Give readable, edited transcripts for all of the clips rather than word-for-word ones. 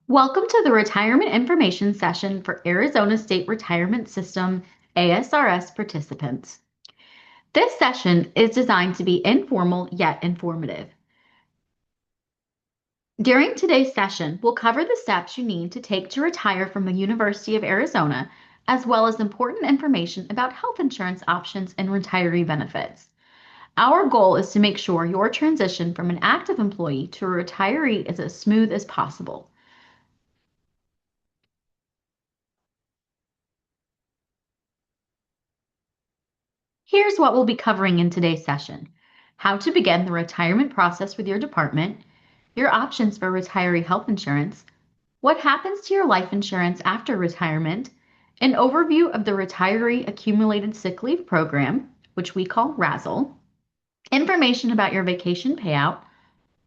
Welcome to the Retirement Information Session for Arizona State Retirement System ASRS participants. This session is designed to be informal yet informative. During today's session, we'll cover the steps you need to take to retire from the University of Arizona, as well as important information about health insurance options and retiree benefits. Our goal is to make sure your transition from an active employee to a retiree is as smooth as possible. Here's what we'll be covering in today's session: how to begin the retirement process with your department, your options for retiree health insurance, what happens to your life insurance after retirement, an overview of the Retiree Accumulated Sick Leave Program, which we call RASL, information about your vacation payout,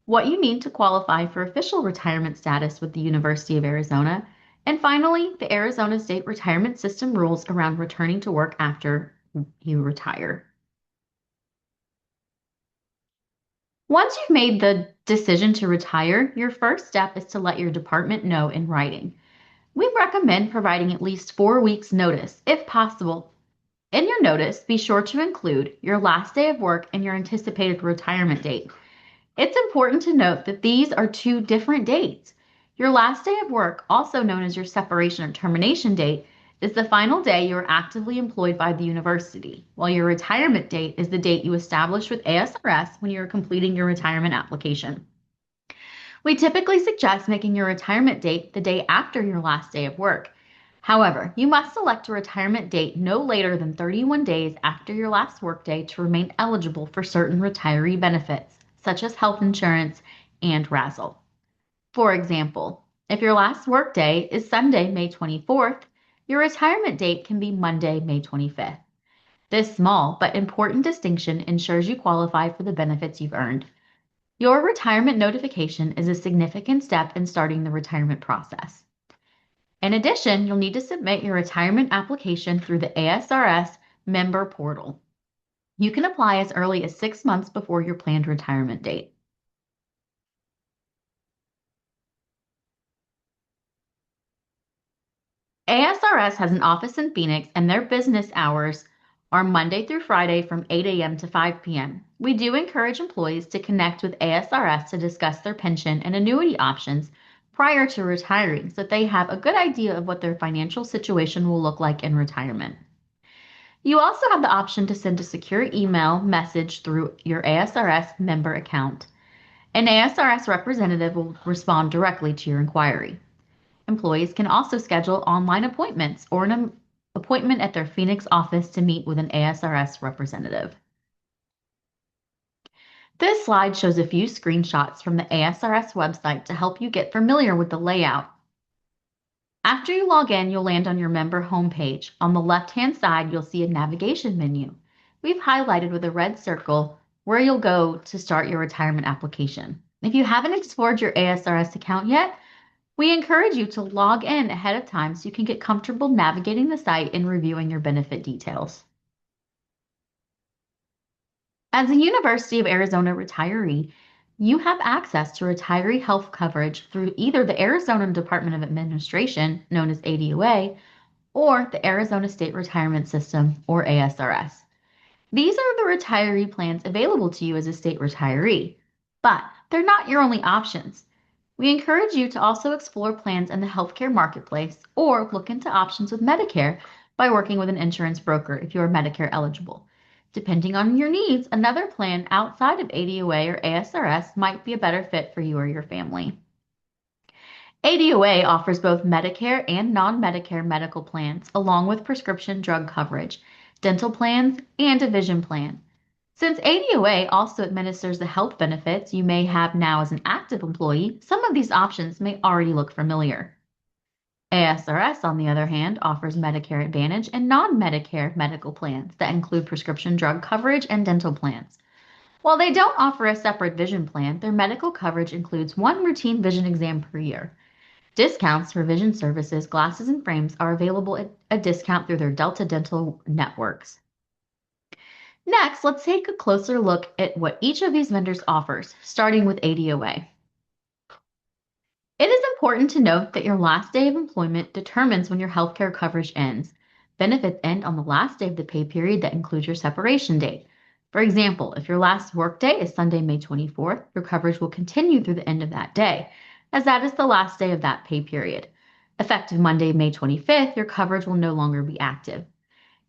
what you need to qualify for official retirement status with the University of Arizona, and finally, the Arizona State Retirement System rules around returning to work after you retire. Once you've made the decision to retire, your first step is to let your department know in writing. We recommend providing at least 4 weeks' notice, if possible. In your notice, be sure to include your last day of work and your anticipated retirement date. It's important to note that these are two different dates. Your last day of work, also known as your separation or termination date, is the final day you are actively employed by the university, while your retirement date is the date you established with ASRS when you are completing your retirement application. We typically suggest making your retirement date the day after your last day of work. However, you must select a retirement date no later than 31 days after your last workday to remain eligible for certain retiree benefits, such as health insurance and RASL. For example, if your last workday is Sunday, May 24th, your retirement date can be Monday, May 25th. This small but important distinction ensures you qualify for the benefits you've earned. Your retirement notification is a significant step in starting the retirement process. In addition, you'll need to submit your retirement application through the ASRS member portal. You can apply as early as 6 months before your planned retirement date. ASRS has an office in Phoenix, and their business hours are Monday through Friday from 8 a.m. to 5 p.m. We do encourage employees to connect with ASRS to discuss their pension and annuity options prior to retiring so that they have a good idea of what their financial situation will look like in retirement. You also have the option to send a secure email message through your ASRS member account. An ASRS representative will respond directly to your inquiry. Employees can also schedule online appointments or an appointment at their Phoenix office to meet with an ASRS representative. This slide shows a few screenshots from the ASRS website to help you get familiar with the layout. After you log in, you'll land on your member homepage. On the left-hand side, you'll see a navigation menu. We've highlighted with a red circle where you'll go to start your retirement application. If you haven't explored your ASRS account yet, we encourage you to log in ahead of time so you can get comfortable navigating the site and reviewing your benefit details. As a University of Arizona retiree, you have access to retiree health coverage through either the Arizona Department of Administration, known as ADOA, or the Arizona State Retirement System, or ASRS. These are the retiree plans available to you as a state retiree, but they're not your only options. We encourage you to also explore plans in the healthcare marketplace or look into options with Medicare by working with an insurance broker if you are Medicare eligible. Depending on your needs, another plan outside of ADOA or ASRS might be a better fit for you or your family. ADOA offers both Medicare and non-Medicare medical plans, along with prescription drug coverage, dental plans, and a vision plan. Since ADOA also administers the health benefits you may have now as an active employee, some of these options may already look familiar. ASRS, on the other hand, offers Medicare Advantage and non-Medicare medical plans that include prescription drug coverage and dental plans. While they don't offer a separate vision plan, their medical coverage includes one routine vision exam per year. Discounts for vision services, glasses, and frames are available at a discount through their Delta Dental networks. Next, let's take a closer look at what each of these vendors offers, starting with ADOA. It is important to note that your last day of employment determines when your healthcare coverage ends. Benefits end on the last day of the pay period that includes your separation date. For example, if your last workday is Sunday, May 24th, your coverage will continue through the end of that day, as that is the last day of that pay period. Effective Monday, May 25th, your coverage will no longer be active.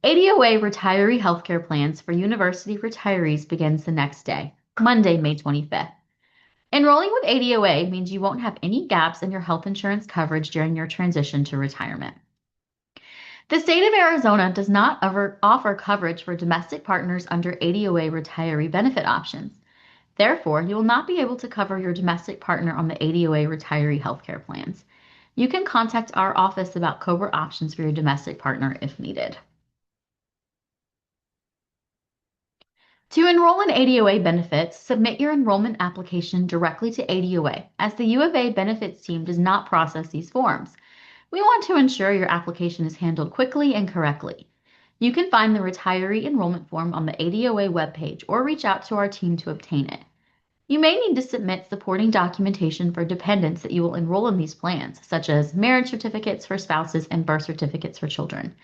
ADOA retiree healthcare plans for university retirees begins the next day, Monday, May 25th. Enrolling with ADOA means you won't have any gaps in your health insurance coverage during your transition to retirement. The state of Arizona does not offer coverage for domestic partners under ADOA retiree benefit options. Therefore, you will not be able to cover your domestic partner on the ADOA retiree healthcare plans. You can contact our office about COBRA options for your domestic partner if needed. To enroll in ADOA benefits, submit your enrollment application directly to ADOA, as the U of A benefits team does not process these forms. We want to ensure your application is handled quickly and correctly. You can find the retiree enrollment form on the ADOA webpage or reach out to our team to obtain it. You may need to submit supporting documentation for dependents that you will enroll in these plans, such as marriage certificates for spouses and birth certificates for children.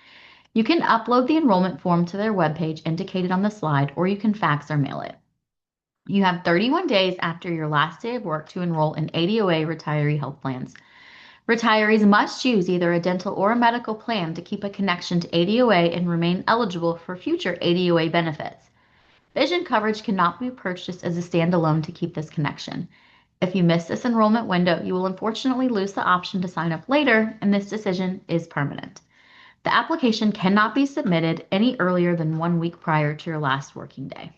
You can upload the enrollment form to their webpage indicated on the slide, or you can fax or mail it. You have 31 days after your last day of work to enroll in ADOA retiree health plans. Retirees must choose either a dental or a medical plan to keep a connection to ADOA and remain eligible for future ADOA benefits. Vision coverage cannot be purchased as a standalone to keep this connection. If you miss this enrollment window, you will unfortunately lose the option to sign up later, and this decision is permanent. The application cannot be submitted any earlier than 1 week prior to your last working day.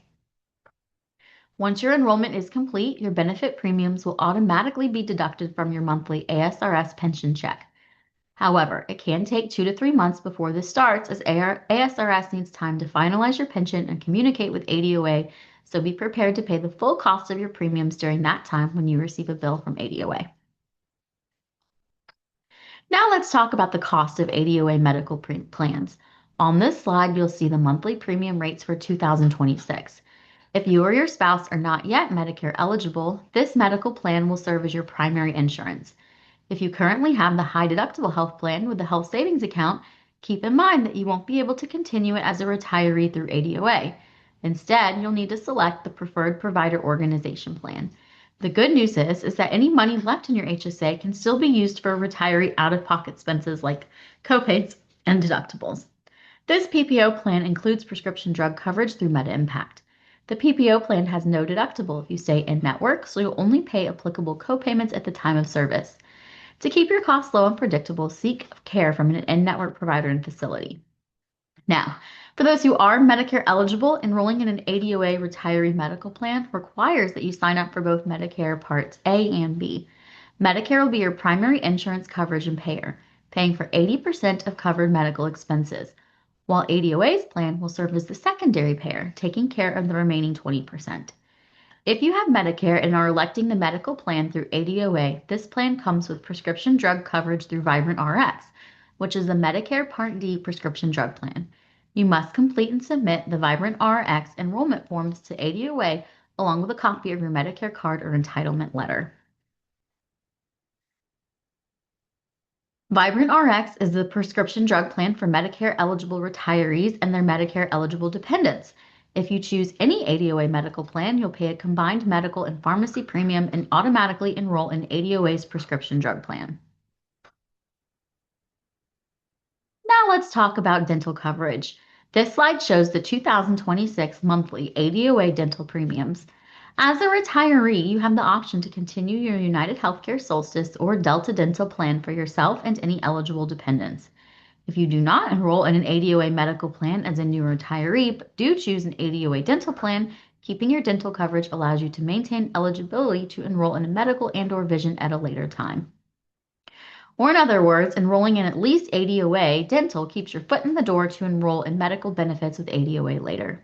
Once your enrollment is complete, your benefit premiums will automatically be deducted from your monthly ASRS pension check. However, it can take 2 to 3 months before this starts, as ASRS needs time to finalize your pension and communicate with ADOA, so be prepared to pay the full cost of your premiums during that time when you receive a bill from ADOA. Now let's talk about the cost of ADOA medical plans. On this slide, you'll see the monthly premium rates for 2026. If you or your spouse are not yet Medicare eligible, this medical plan will serve as your primary insurance. If you currently have the high deductible health plan with the health savings account, keep in mind that you won't be able to continue it as a retiree through ADOA. Instead, you'll need to select the preferred provider organization plan. The good news is that any money left in your HSA can still be used for retiree out-of-pocket expenses like copays and deductibles. This PPO plan includes prescription drug coverage through MediImpact. The PPO plan has no deductible if you stay in-network, so you'll only pay applicable copayments at the time of service. To keep your costs low and predictable, seek care from an in-network provider and facility. Now, for those who are Medicare eligible, enrolling in an ADOA retiree medical plan requires that you sign up for both Medicare Parts A and B. Medicare will be your primary insurance coverage and payer, paying for 80% of covered medical expenses, while ADOA's plan will serve as the secondary payer, taking care of the remaining 20%. If you have Medicare and are electing the medical plan through ADOA, this plan comes with prescription drug coverage through Vibrant RX, which is the Medicare Part D prescription drug plan. You must complete and submit the Vibrant RX enrollment forms to ADOA along with a copy of your Medicare card or entitlement letter. Vibrant RX is the prescription drug plan for Medicare eligible retirees and their Medicare eligible dependents. If you choose any ADOA medical plan, you'll pay a combined medical and pharmacy premium and automatically enroll in ADOA's prescription drug plan. Now let's talk about dental coverage. This slide shows the 2026 monthly ADOA dental premiums. As a retiree, you have the option to continue your United Healthcare Solstice or Delta Dental plan for yourself and any eligible dependents. If you do not enroll in an ADOA medical plan as a new retiree, but do choose an ADOA dental plan, keeping your dental coverage allows you to maintain eligibility to enroll in a medical and/or vision at a later time. Or in other words, enrolling in at least ADOA dental keeps your foot in the door to enroll in medical benefits with ADOA later.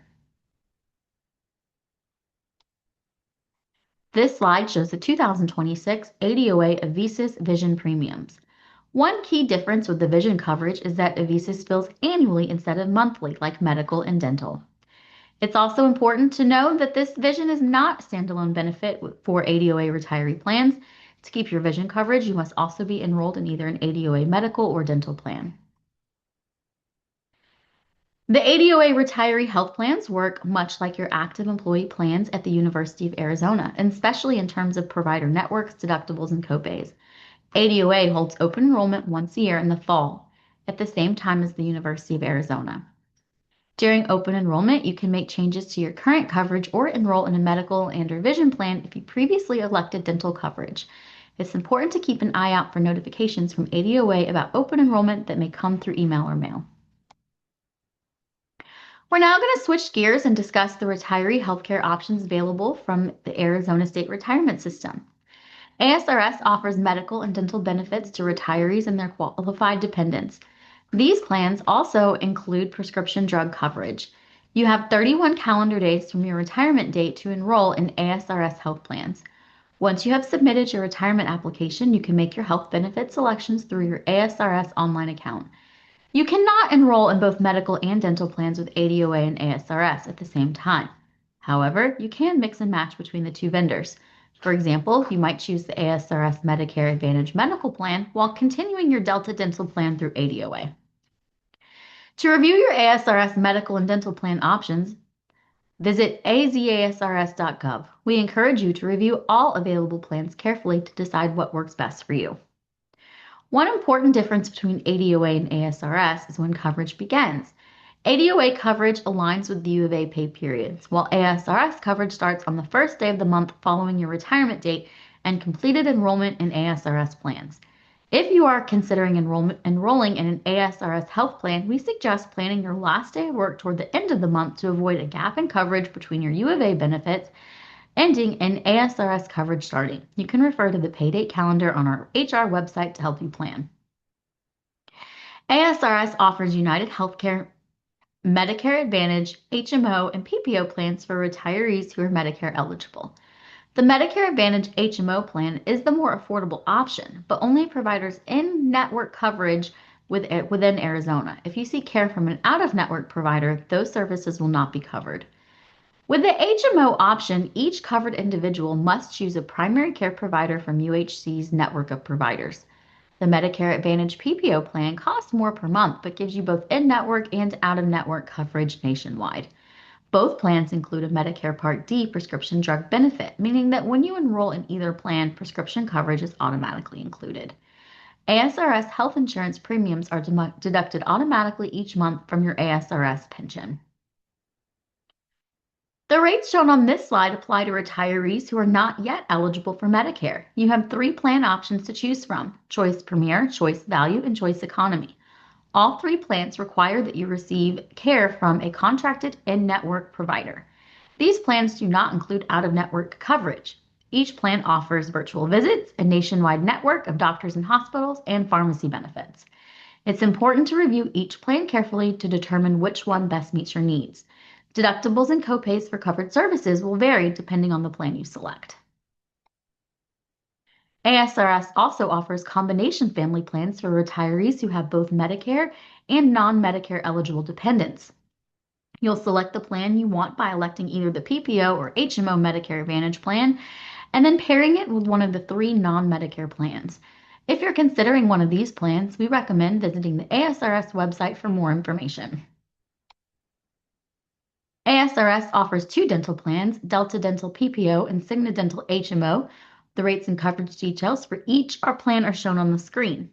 This slide shows the 2026 ADOA Avisis Vision premiums. One key difference with the vision coverage is that Avisis bills annually instead of monthly like medical and dental. It's also important to know that this vision is not a standalone benefit for ADOA retiree plans. To keep your vision coverage, you must also be enrolled in either an ADOA medical or dental plan. The ADOA retiree health plans work much like your active employee plans at the University of Arizona, and especially in terms of provider networks, deductibles, and copays. ADOA holds open enrollment once a year in the fall, at the same time as the University of Arizona. During open enrollment, you can make changes to your current coverage or enroll in a medical and/or vision plan if you previously elected dental coverage. It's important to keep an eye out for notifications from ADOA about open enrollment that may come through email or mail. We're now going to switch gears and discuss the retiree healthcare options available from the Arizona State Retirement System. ASRS offers medical and dental benefits to retirees and their qualified dependents. These plans also include prescription drug coverage. You have 31 calendar days from your retirement date to enroll in ASRS health plans. Once you have submitted your retirement application, you can make your health benefit selections through your ASRS online account. You cannot enroll in both medical and dental plans with ADOA and ASRS at the same time. However, you can mix and match between the two vendors. For example, you might choose the ASRS Medicare Advantage medical plan while continuing your Delta dental plan through ADOA. To review your ASRS medical and dental plan options, visit azasrs.gov. We encourage you to review all available plans carefully to decide what works best for you. One important difference between ADOA and ASRS is when coverage begins. ADOA coverage aligns with the U of A pay periods, while ASRS coverage starts on the first day of the month following your retirement date and completed enrollment in ASRS plans. If you are considering enrolling in an ASRS health plan, we suggest planning your last day of work toward the end of the month to avoid a gap in coverage between your U of A benefits ending and ASRS coverage starting. You can refer to the pay date calendar on our HR website to help you plan. ASRS offers United Healthcare, Medicare Advantage, HMO, and PPO plans for retirees who are Medicare eligible. The Medicare Advantage HMO plan is the more affordable option, but only providers in-network coverage within Arizona. If you seek care from an out-of-network provider, those services will not be covered. With the HMO option, each covered individual must choose a primary care provider from UHC's network of providers. The Medicare Advantage PPO plan costs more per month, but gives you both in-network and out-of-network coverage nationwide. Both plans include a Medicare Part D prescription drug benefit, meaning that when you enroll in either plan, prescription coverage is automatically included. ASRS health insurance premiums are deducted automatically each month from your ASRS pension. The rates shown on this slide apply to retirees who are not yet eligible for Medicare. You have 3 plan options to choose from: Choice Premier, Choice Value, and Choice Economy. All 3 plans require that you receive care from a contracted in-network provider. These plans do not include out-of-network coverage. Each plan offers virtual visits, a nationwide network of doctors and hospitals, and pharmacy benefits. It's important to review each plan carefully to determine which one best meets your needs. Deductibles and copays for covered services will vary depending on the plan you select. ASRS also offers combination family plans for retirees who have both Medicare and non-Medicare eligible dependents. You'll select the plan you want by electing either the PPO or HMO Medicare Advantage plan and then pairing it with one of the 3 non-Medicare plans. If you're considering one of these plans, we recommend visiting the ASRS website for more information. ASRS offers 2 dental plans, Delta Dental PPO and Cigna Dental HMO. The rates and coverage details for each plan are shown on the screen.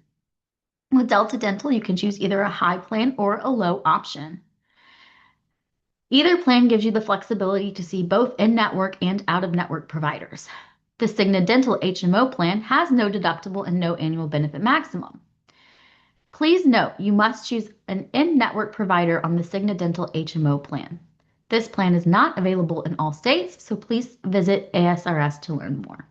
With Delta Dental, you can choose either a high plan or a low option. Either plan gives you the flexibility to see both in-network and out-of-network providers. The Cigna Dental HMO plan has no deductible and no annual benefit maximum. Please note you must choose an in-network provider on the Cigna Dental HMO plan. This plan is not available in all states, so please visit ASRS to learn more.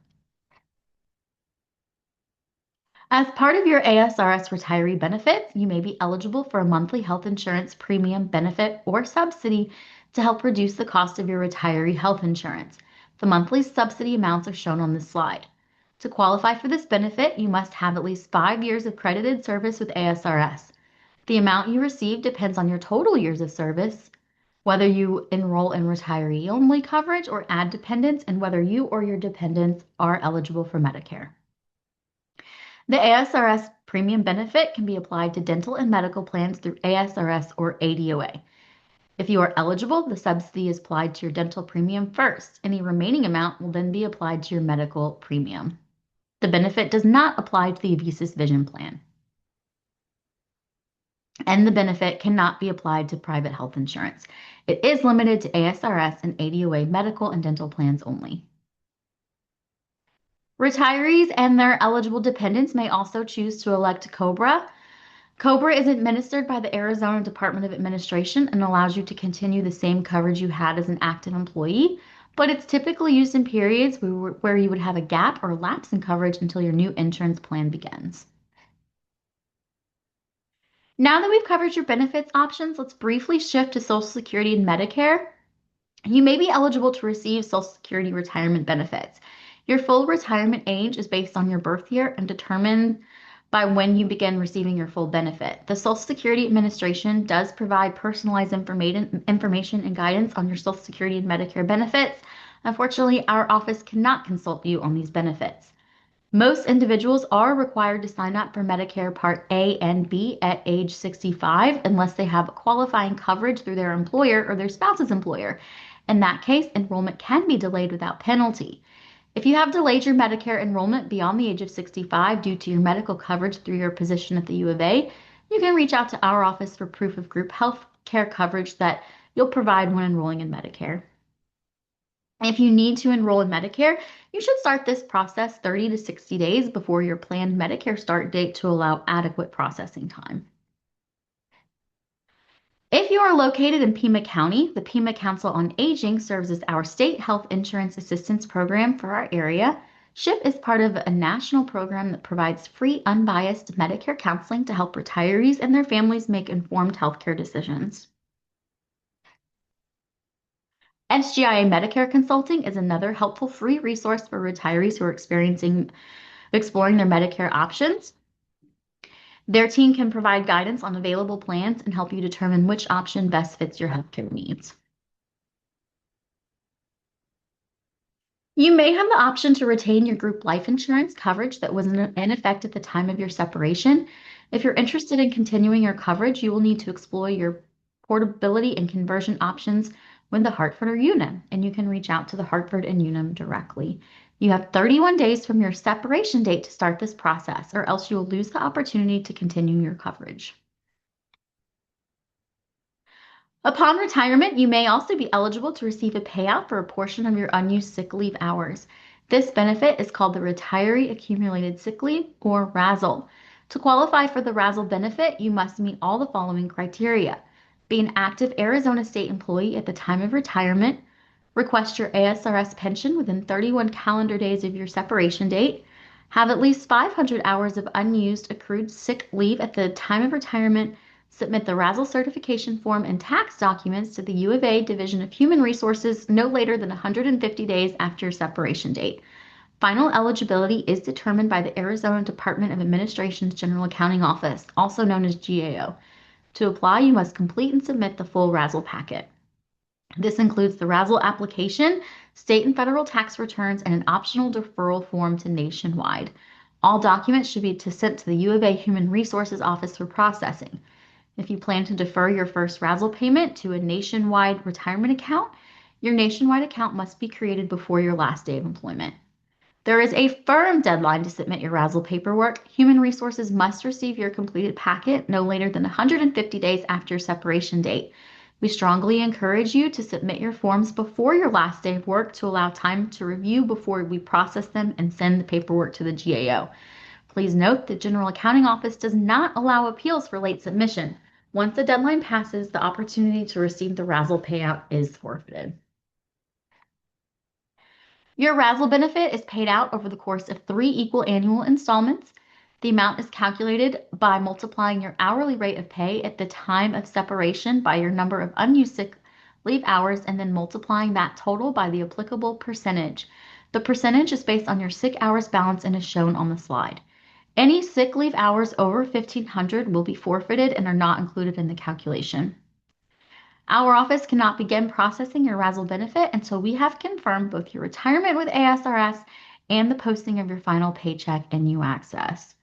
As part of your ASRS retiree benefits, you may be eligible for a monthly health insurance premium benefit or subsidy to help reduce the cost of your retiree health insurance. The monthly subsidy amounts are shown on this slide. To qualify for this benefit, you must have at least 5 years of credited service with ASRS. The amount you receive depends on your total years of service, whether you enroll in retiree-only coverage or add dependents, and whether you or your dependents are eligible for Medicare. The ASRS premium benefit can be applied to dental and medical plans through ASRS or ADOA. If you are eligible, the subsidy is applied to your dental premium first. Any remaining amount will then be applied to your medical premium. The benefit does not apply to the Avisis Vision Plan, and the benefit cannot be applied to private health insurance. It is limited to ASRS and ADOA medical and dental plans only. Retirees and their eligible dependents may also choose to elect COBRA. COBRA is administered by the Arizona Department of Administration and allows you to continue the same coverage you had as an active employee, but it's typically used in periods where you would have a gap or lapse in coverage until your new insurance plan begins. Now that we've covered your benefits options, let's briefly shift to Social Security and Medicare. You may be eligible to receive Social Security retirement benefits. Your full retirement age is based on your birth year and determined by when you begin receiving your full benefit. The Social Security Administration does provide personalized information and guidance on your Social Security and Medicare benefits. Unfortunately, our office cannot consult you on these benefits. Most individuals are required to sign up for Medicare Part A and B at age 65 unless they have qualifying coverage through their employer or their spouse's employer. In that case, enrollment can be delayed without penalty. If you have delayed your Medicare enrollment beyond the age of 65 due to your medical coverage through your position at the U of A, you can reach out to our office for proof of group health care coverage that you'll provide when enrolling in Medicare. If you need to enroll in Medicare, you should start this process 30 to 60 days before your planned Medicare start date to allow adequate processing time. If you are located in Pima County, the Pima Council on Aging serves as our state health insurance assistance program for our area. SHIP is part of a national program that provides free, unbiased Medicare counseling to help retirees and their families make informed healthcare decisions. SGIA Medicare Consulting is another helpful free resource for retirees who are exploring their Medicare options. Their team can provide guidance on available plans and help you determine which option best fits your healthcare needs. You may have the option to retain your group life insurance coverage that was in effect at the time of your separation. If you're interested in continuing your coverage, you will need to explore your portability and conversion options with the Hartford or Unum, and you can reach out to the Hartford and Unum directly. You have 31 days from your separation date to start this process, or else you will lose the opportunity to continue your coverage. Upon retirement, you may also be eligible to receive a payout for a portion of your unused sick leave hours. This benefit is called the Retiree Accumulated Sick Leave, or RASL. To qualify for the RASL benefit, you must meet all the following criteria: be an active Arizona state employee at the time of retirement, request your ASRS pension within 31 calendar days of your separation date, have at least 500 hours of unused accrued sick leave at the time of retirement, submit the RASL certification form and tax documents to the U of A Division of Human Resources no later than 150 days after your separation date. Final eligibility is determined by the Arizona Department of Administration's General Accounting Office, also known as GAO. To apply, you must complete and submit the full RASL packet. This includes the RASL application, state and federal tax returns, and an optional deferral form to Nationwide. All documents should be sent to the U of A Human Resources Office for processing. If you plan to defer your first RASL payment to a Nationwide retirement account, your Nationwide account must be created before your last day of employment. There is a firm deadline to submit your RASL paperwork. Human Resources must receive your completed packet no later than 150 days after your separation date. We strongly encourage you to submit your forms before your last day of work to allow time to review before we process them and send the paperwork to the GAO. Please note the General Accounting Office does not allow appeals for late submission. Once the deadline passes, the opportunity to receive the RASL payout is forfeited. Your RASL benefit is paid out over the course of 3 equal annual installments. The amount is calculated by multiplying your hourly rate of pay at the time of separation by your number of unused sick leave hours and then multiplying that total by the applicable percentage. The percentage is based on your sick hours balance and is shown on the slide. Any sick leave hours over 1,500 will be forfeited and are not included in the calculation. Our office cannot begin processing your RASL benefit until we have confirmed both your retirement with ASRS and the posting of your final paycheck and new access.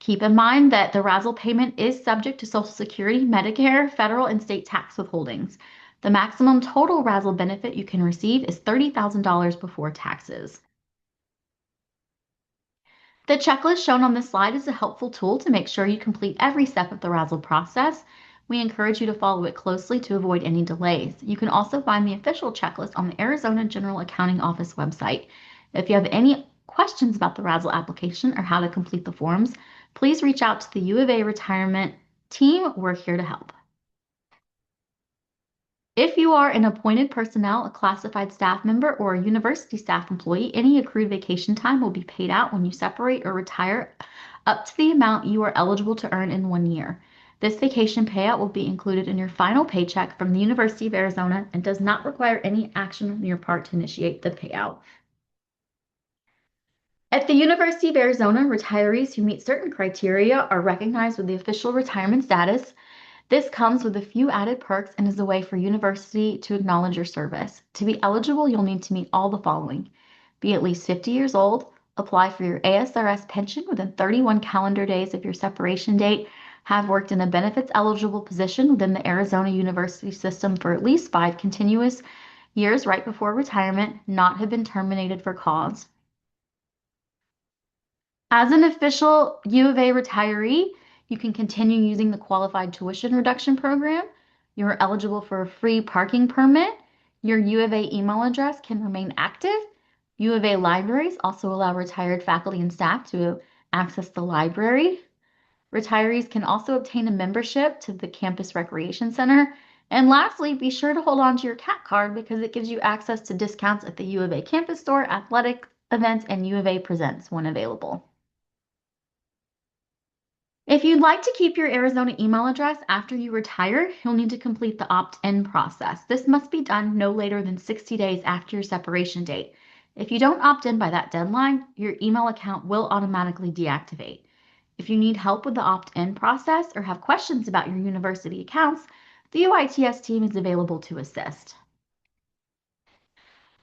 Keep in mind that the RASL payment is subject to Social Security, Medicare, federal, and state tax withholdings. The maximum total RASL benefit you can receive is $30,000 before taxes. The checklist shown on this slide is a helpful tool to make sure you complete every step of the RASL process. We encourage you to follow it closely to avoid any delays. You can also find the official checklist on the Arizona General Accounting Office website. If you have any questions about the RASL application or how to complete the forms, please reach out to the U of A retirement team. We're here to help. If you are an appointed personnel, a classified staff member, or a university staff employee, any accrued vacation time will be paid out when you separate or retire up to the amount you are eligible to earn in 1 year. This vacation payout will be included in your final paycheck from the University of Arizona and does not require any action on your part to initiate the payout. At the University of Arizona, retirees who meet certain criteria are recognized with the official retirement status. This comes with a few added perks and is a way for university to acknowledge your service. To be eligible, you'll need to meet all the following: be at least 50 years old, apply for your ASRS pension within 31 calendar days of your separation date, have worked in a benefits eligible position within the Arizona University system for at least 5 continuous years right before retirement, not have been terminated for cause. As an official U of A retiree, you can continue using the qualified tuition reduction program. You're eligible for a free parking permit. Your U of A email address can remain active. U of A libraries also allow retired faculty and staff to access the library. Retirees can also obtain a membership to the campus recreation center. And lastly, be sure to hold on to your CAT card because it gives you access to discounts at the U of A campus store, athletic events, and U of A Presents when available. If you'd like to keep your Arizona email address after you retire, you'll need to complete the opt-in process. This must be done no later than 60 days after your separation date. If you don't opt in by that deadline, your email account will automatically deactivate. If you need help with the opt-in process or have questions about your university accounts, the UITS team is available to assist.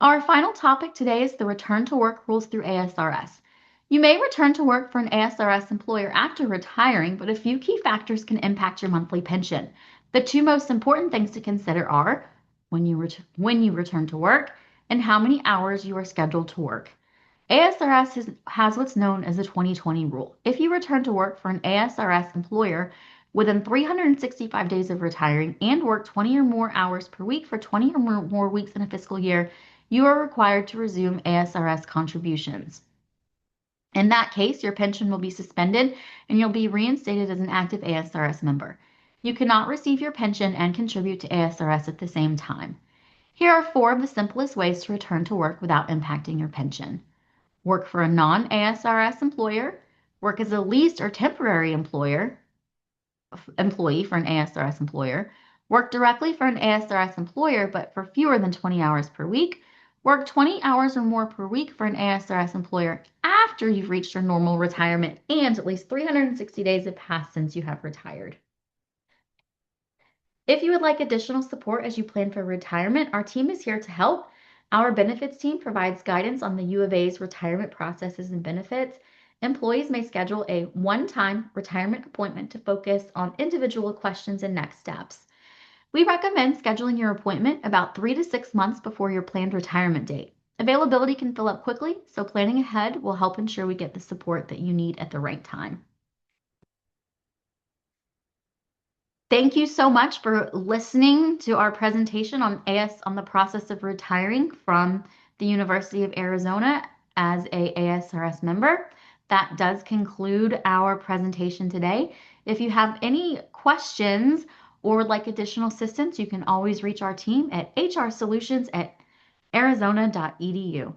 Our final topic today is the return to work rules through ASRS. You may return to work for an ASRS employer after retiring, but a few key factors can impact your monthly pension. The two most important things to consider are when you return to work and how many hours you are scheduled to work. ASRS has what's known as the 2020 rule. If you return to work for an ASRS employer within 365 days of retiring and work 20 or more hours per week for 20 or more weeks in a fiscal year, you are required to resume ASRS contributions. In that case, your pension will be suspended and you'll be reinstated as an active ASRS member. You cannot receive your pension and contribute to ASRS at the same time. Here are 4 of the simplest ways to return to work without impacting your pension. Work for a non-ASRS employer, work as a leased or temporary employee for an ASRS employer, work directly for an ASRS employer but for fewer than 20 hours per week, work 20 hours or more per week for an ASRS employer after you've reached your normal retirement and at least 360 days have passed since you have retired. If you would like additional support as you plan for retirement, our team is here to help. Our benefits team provides guidance on the U of A's retirement processes and benefits. Employees may schedule a one-time retirement appointment to focus on individual questions and next steps. We recommend scheduling your appointment about 3 to 6 months before your planned retirement date. Availability can fill up quickly, so planning ahead will help ensure we get the support that you need at the right time. Thank you so much for listening to our presentation on the process of retiring from the University of Arizona as a ASRS member. That does conclude our presentation today. If you have any questions or would like additional assistance, you can always reach our team at hrsolutions@arizona.edu.